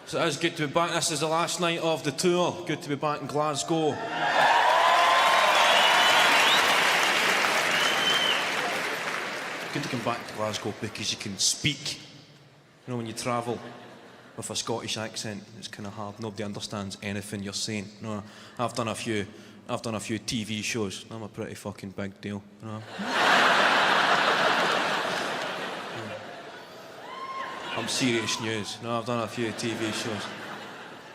So it is good to be back. This is the last night of the tour. Good to be back in Glasgow. Good to come back to Glasgow because you can speak. You know, when you travel with a Scottish accent, it's kind of hard. Nobody understands anything you're saying. You know, I've done a few TV shows. I'm a pretty fucking big deal. You know? I'm serious news. No, I've done a few TV shows.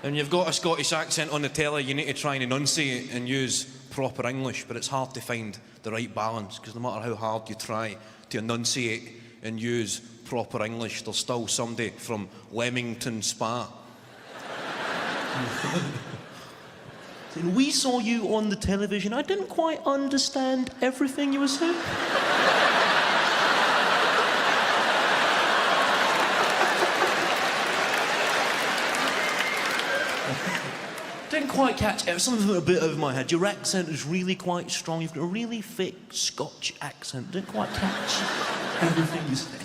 And you've got a Scottish accent on the telly, you need to try and enunciate and use proper English, but it's hard to find the right balance, because no matter how hard you try to enunciate and use proper English, there's still somebody from Leamington Spa. Saying, we saw you on the television. I didn't quite understand everything you were saying. Didn't quite catch it. Something a bit over my head. Your accent is really quite strong. You've got a really thick Scotch accent. Didn't quite catch everything you said.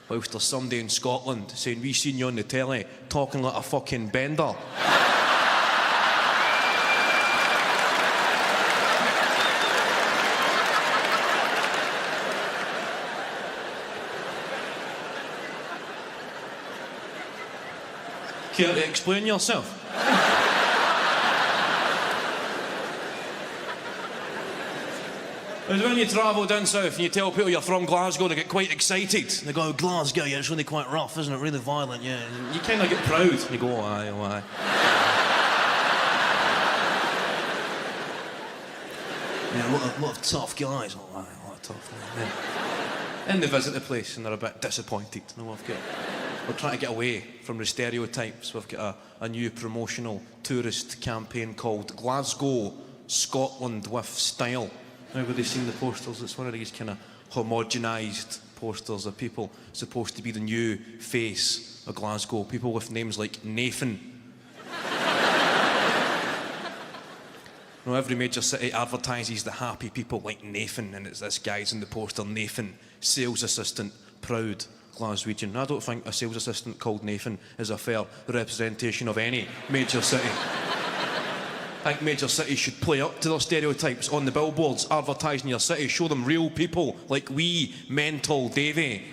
Whilst there's somebody in Scotland saying, we seen you on the telly talking like a fucking bender. Care to explain yourself? It's when you travel down south and you tell people you're from Glasgow, they get quite excited. They go, Glasgow, yeah, it's really quite rough, isn't it? Really violent, yeah. You kind of get proud. You go, oh, aye, oh, aye. Yeah, a lot of tough guys. Oh, aye, a lot of tough guys. Yeah. And they visit the place and they're a bit disappointed. You know, we're trying to get away from the stereotypes. We've got a new promotional tourist campaign called Glasgow, Scotland with Style. Everybody's seen the posters. It's one of these kind of homogenised posters of people supposed to be the new face of Glasgow. People with names like Nathan. You know, every major city advertises the happy people like Nathan, and it's this guy's in the poster, Nathan, sales assistant, proud Glaswegian. I don't think a sales assistant called Nathan is a fair representation of any major city. I think major cities should play up to their stereotypes on the billboards advertising your city. Show them real people like wee mental Davy.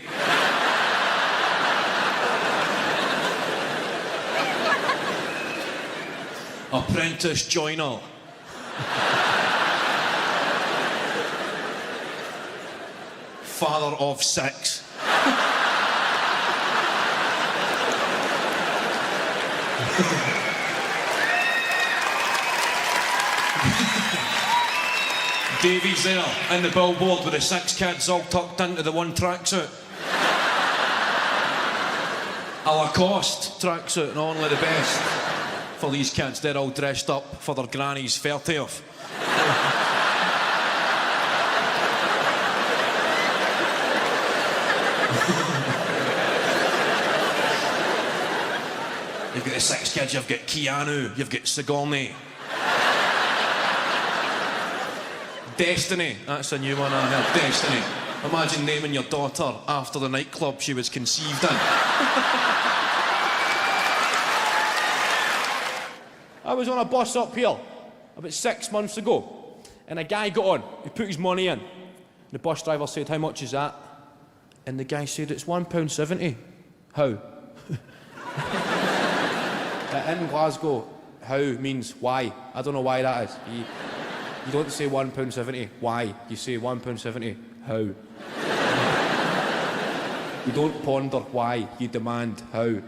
Apprentice joiner. Father of 6. Davy's there in the billboard with the 6 kids all tucked into the one tracksuit. A Lacoste tracksuit, and only the best for these kids. They're all dressed up for their granny's 30th. You've got the 6 kids, you've got Keanu, you've got Sigourney. Destiny, that's a new one I heard. Destiny. Imagine naming your daughter after the nightclub she was conceived in. I was on a bus up here about 6 months ago, and a guy got on. He put his money in. The bus driver said, how much is that? And the guy said, it's £1.70. How? In Glasgow, how means why. I don't know why that is. You don't say £1.70, why? You say £1.70, how? You don't ponder why, you demand how.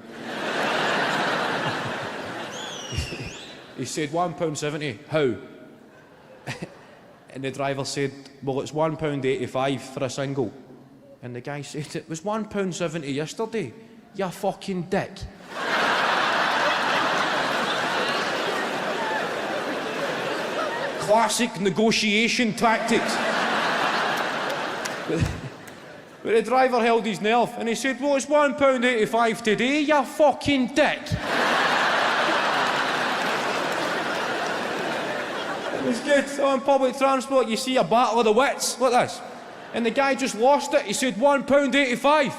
He said £1.70, how? And the driver said, well, it's £1.85 for a single. And the guy said, it was £1.70 yesterday, you fucking dick. Classic negotiation tactics. But the driver held his nerve and he said, well, it's £1.85 today, you fucking dick. It was good. So on public transport, you see a battle of the wits, like this. And the guy just lost it. He said, £1.85.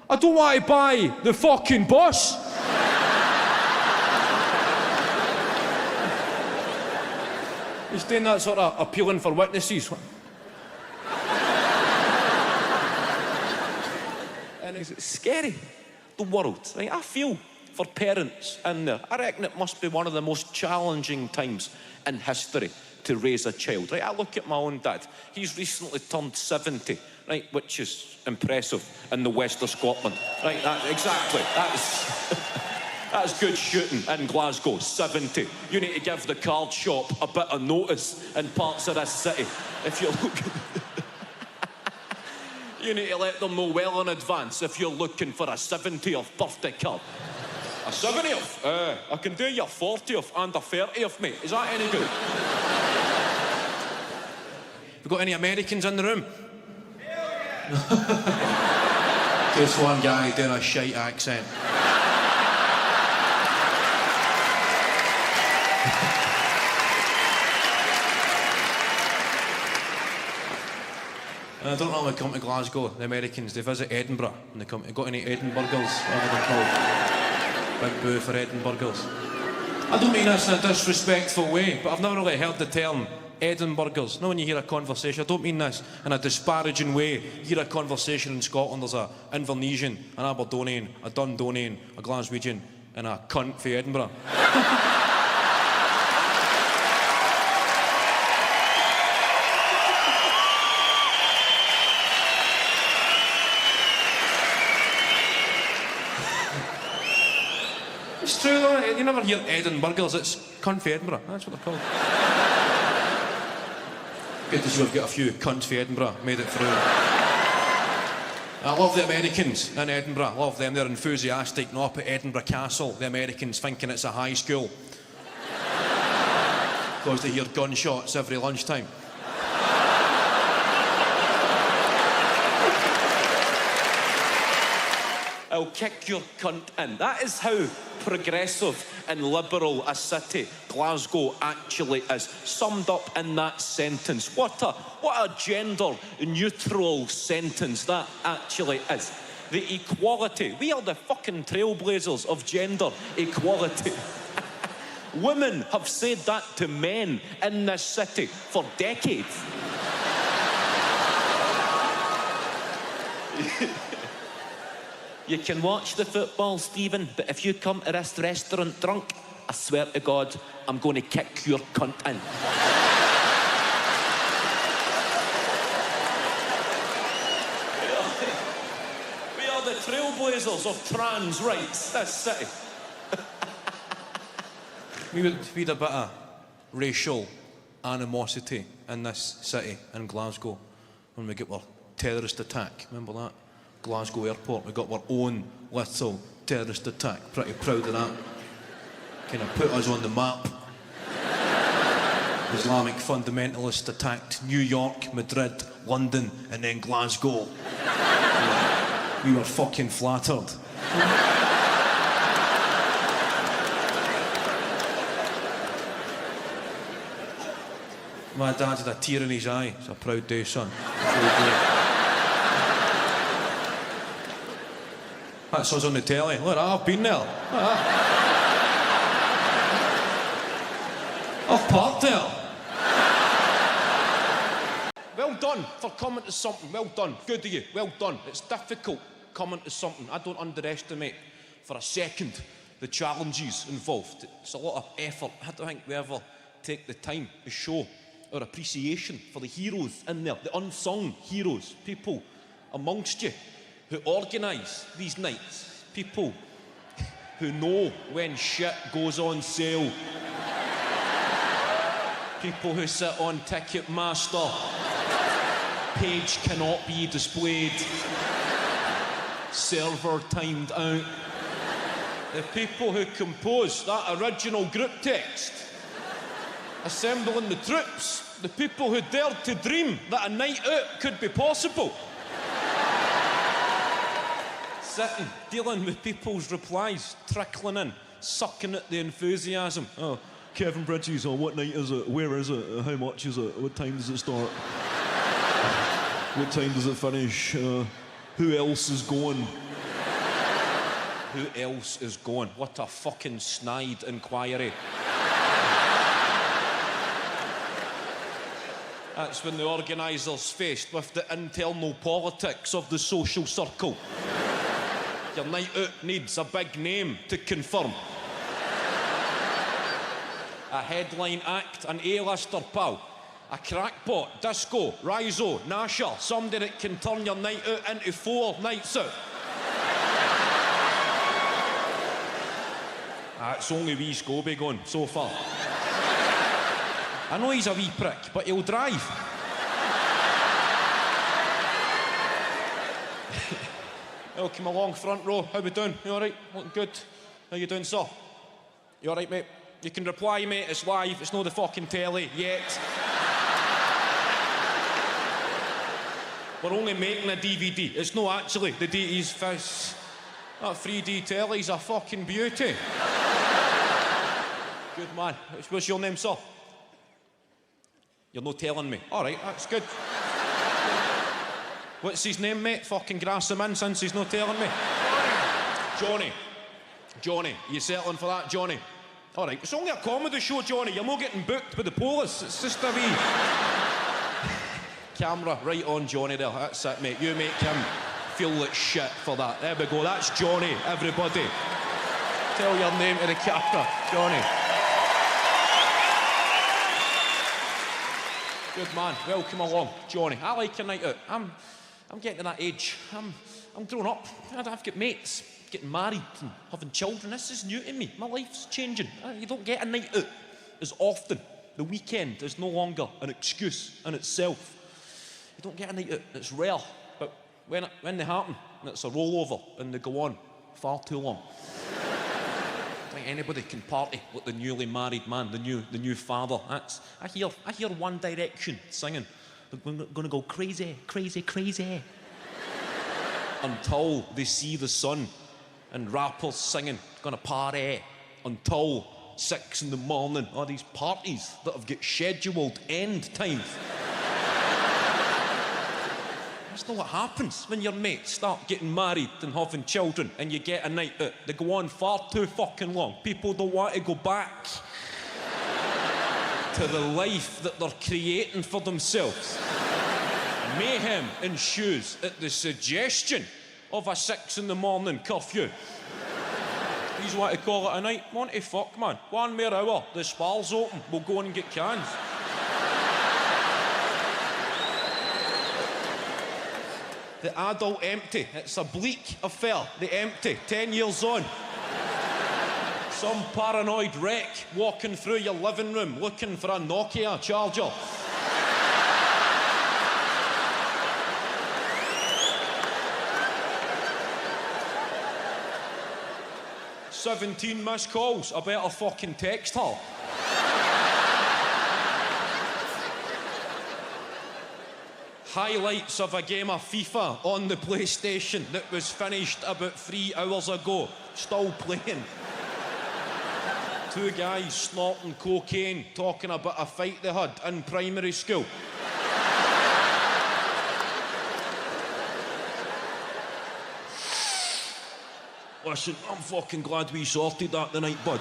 I don't want to buy the fucking bus. He's doing that sort of appealing for witnesses. And it's scary, the world. Right? I feel for parents in there. I reckon it must be one of the most challenging times in history to raise a child. Right? I look at my own dad. He's recently turned 70, right, which is impressive in the west of Scotland. Right, exactly. That's good shooting in Glasgow, 70. You need to give the card shop a bit of notice in parts of this city. If you're looking... You need to let them know well in advance if you're looking for a 70th birthday card. A 70th? I can do your 40th and a 30th, mate. Is that any good? We got any Americans in the room? Just one guy doing a shite accent. I don't normally come to Glasgow, the Americans. They visit Edinburgh and they come. Got any Edinburghers, whatever they're called? Big boo for Edinburghers. I don't mean this in a disrespectful way, but I've never really heard the term Edinburghers. Now when you hear a conversation, I don't mean this in a disparaging way. You hear a conversation in Scotland, there's a Invernessian, an Aberdonian, a Dundonian, a Glaswegian, and a cunt for Edinburgh. It's true though, you never hear Edinburghers, it's cunt for Edinburgh, that's what they're called. Good to see we've got a few cunts for Edinburgh, made it through. I love the Americans in Edinburgh, love them, they're enthusiastic, not up at Edinburgh Castle, the Americans thinking it's a high school. Because they hear gunshots every lunchtime. I'll kick your cunt in. That is how progressive and liberal a city Glasgow actually is. Summed up in that sentence. What a gender-neutral sentence that actually is. The equality. We are the fucking trailblazers of gender equality. Women have said that to men in this city for decades. You can watch the football, Stephen, but if you come to this restaurant drunk, I swear to God, I'm going to kick your cunt in. We are the trailblazers of trans rights, this city. we had a bit of racial animosity in this city, in Glasgow, when we get our terrorist attack. Remember that? Glasgow Airport, we got our own little terrorist attack. Pretty proud of that. Kind of put us on the map. Islamic fundamentalists attacked New York, Madrid, London, and then Glasgow. We were fucking flattered. My dad had a tear in his eye. It's a proud day, son. That's us on the telly. Look, I've been there. I've parked there. Well done for coming to something. Well done. Good of you. Well done. It's difficult coming to something. I don't underestimate for a second the challenges involved. It's a lot of effort. I don't think we ever take the time to show our appreciation for the heroes in there, the unsung heroes, people amongst you who organise these nights, people who know when shit goes on sale, people who sit on Ticketmaster, page cannot be displayed, server timed out, the people who compose that original group text, assembling the troops, the people who dared to dream that a night out could be possible. Sitting, dealing with people's replies, trickling in, sucking at the enthusiasm. Oh, Kevin Bridges, what night is it? Where is it? How much is it? What time does it start? What time does it finish? Who else is going? Who else is going? What a fucking snide inquiry. That's when the organisers faced with the internal politics of the social circle. Your night out needs a big name to confirm. A headline act, an A-lister, pal. A crackpot, disco, rhizo, nasher, somebody that can turn your night out into 4 nights out. It's only wee Scobie gone so far. I know he's a wee prick, but he'll drive. Welcome along, front row. How we doing? You all right? Looking good? How you doing, sir? You all right, mate? You can reply, mate. It's live. It's not the fucking telly yet. We're only making a DVD. It's not actually the DT's fizz. That 3D telly's a fucking beauty. Good man. What's your name, sir? You're not telling me. All right, that's good. What's his name, mate? Fucking grass him in since he's not telling me. Johnny. Johnny. You settling for that, Johnny? All right, it's only a comedy show, Johnny. You're not getting booked by the police. It's just a wee... Camera right on Johnny there. That's it, mate. You make him feel like shit for that. There we go. That's Johnny, everybody. Tell your name to the camera, Johnny. Good man. Welcome along, Johnny. I like your night out. I'm getting to that age. I'm grown up. I've got mates, getting married and having children. This is new to me. My life's changing. You don't get a night out as often. The weekend is no longer an excuse in itself. You don't get a night out. It's rare. But when they happen, it's a rollover and they go on far too long. I think anybody can party like the newly married man, the new father. I hear One Direction singing. They're gonna go crazy, crazy, crazy. Until they see the sun and rappers singing, gonna party until 6 in the morning. All these parties that have got scheduled end times. That's not what happens when your mates start getting married and having children and you get a night out. They go on far too fucking long. People don't want to go back to the life that they're creating for themselves. Mayhem ensues at the suggestion of a 6 in the morning curfew. These want to call it a night. Want to fuck, man. 1 more hour, the spar's open. We'll go and get cans. The adult empty. It's a bleak affair. The empty. 10 years on. Some paranoid wreck walking through your living room looking for a Nokia charger. "17 missed calls. I better fucking text her." Highlights of a game of FIFA on the PlayStation that was finished about 3 hours ago. Still playing. 2 guys snorting cocaine, talking about a fight they had in primary school. Listen, I'm fucking glad we sorted that tonight, bud.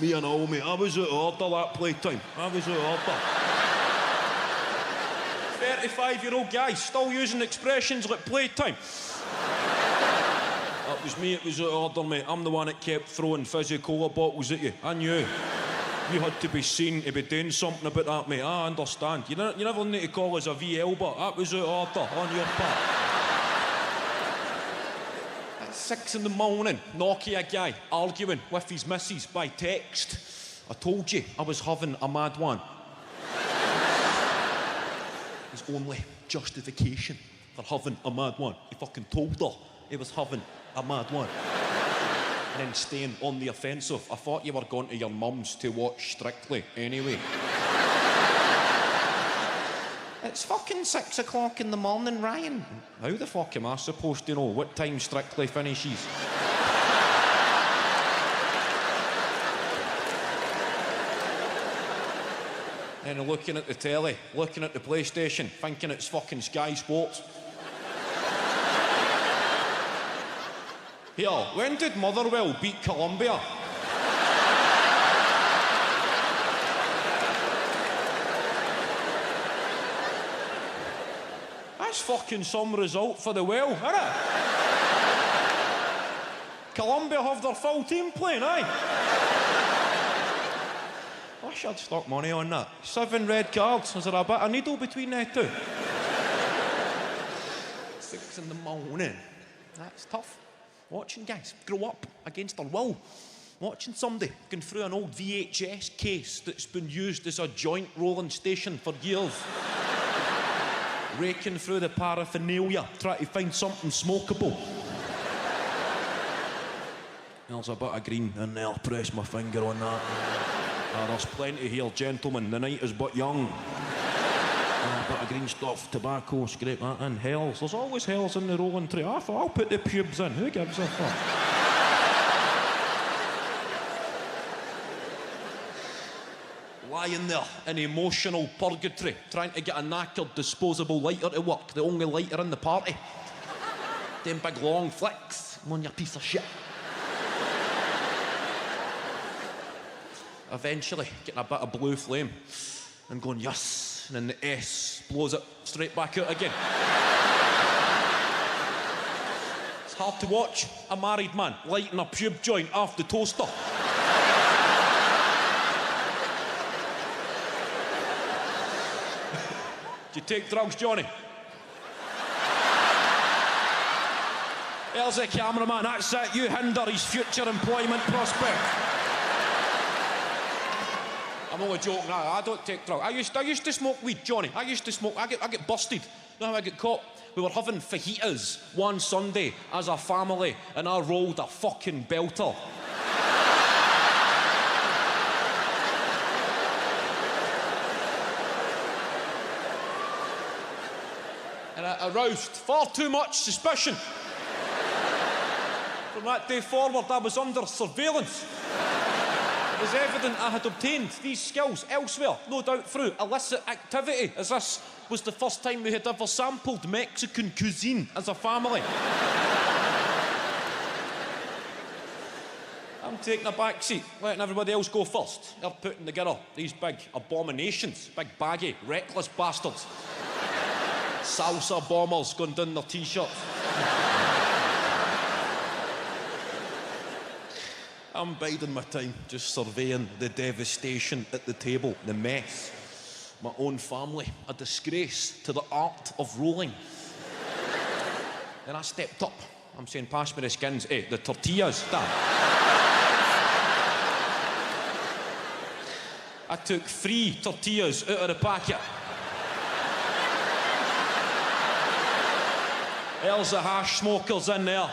Me and all, mate. I was out of order that playtime. I was out of order. 35-year-old guy still using expressions like playtime. That was me, it was out of order, mate. I'm the one that kept throwing fizzy cola bottles at you. I knew. You had to be seen to be doing something about that, mate. I understand. You never need to call us a VL, but that was out of order on your part. At 6 in the morning, Nokia guy arguing with his missus by text. "I told you I was having a mad one." His only justification for having a mad one. He fucking told her he was having a mad one. And then staying on the offensive. I thought you were going to your mum's to watch Strictly anyway. It's fucking 6 o'clock in the morning, Ryan. How the fuck am I supposed to know what time Strictly finishes? Then looking at the telly, looking at the PlayStation, thinking it's fucking Sky Sports. Here, when did Motherwell beat Columbia? That's fucking some result for the well, isn't it? Colombia have their full team playing, aye? I wish I'd stuck money on that. 7 red cards. Is there a bit of needle between the two? 6 in the morning. That's tough. Watching guys grow up against their will. Watching somebody going through an old VHS case that's been used as a joint rolling station for years. Raking through the paraphernalia, trying to find something smokable. There's a bit of green in there, press my finger on that. There's plenty here, gentlemen, the night is but young. A bit of green stuff, tobacco, scrape that in. Hells, there's always hells in the rolling tray. I thought I'll put the pubes in, who gives a fuck? Lying there in emotional purgatory, trying to get a knackered disposable lighter to work, the only lighter in the party. Them big long flicks, come on you piece of shit. Eventually getting a bit of blue flame and going yes, and then the S blows it straight back out again. It's hard to watch a married man lighting a pube joint off the toaster. Do you take drugs, Johnny? There's the cameraman, that's it, you hinder his future employment prospect. I'm only joking, I don't take drugs. I used to smoke weed, Johnny. I used to smoke, I get busted. You know how I get caught? We were having fajitas one Sunday as a family and I rolled a fucking belter. And it aroused far too much suspicion. From that day forward, I was under surveillance. It was evident I had obtained these skills elsewhere, no doubt through illicit activity, as this was the first time we had ever sampled Mexican cuisine as a family. I'm taking a back seat, letting everybody else go first. They're putting together these big abominations, big baggy, reckless bastards. Salsa bombers going down their t-shirts. I'm biding my time, just surveying the devastation at the table, the mess. My own family, a disgrace to the art of rolling. Then I stepped up. I'm saying, pass me the skins, the tortillas, Dad. I took 3 tortillas out of the packet. There's the hash smokers in there.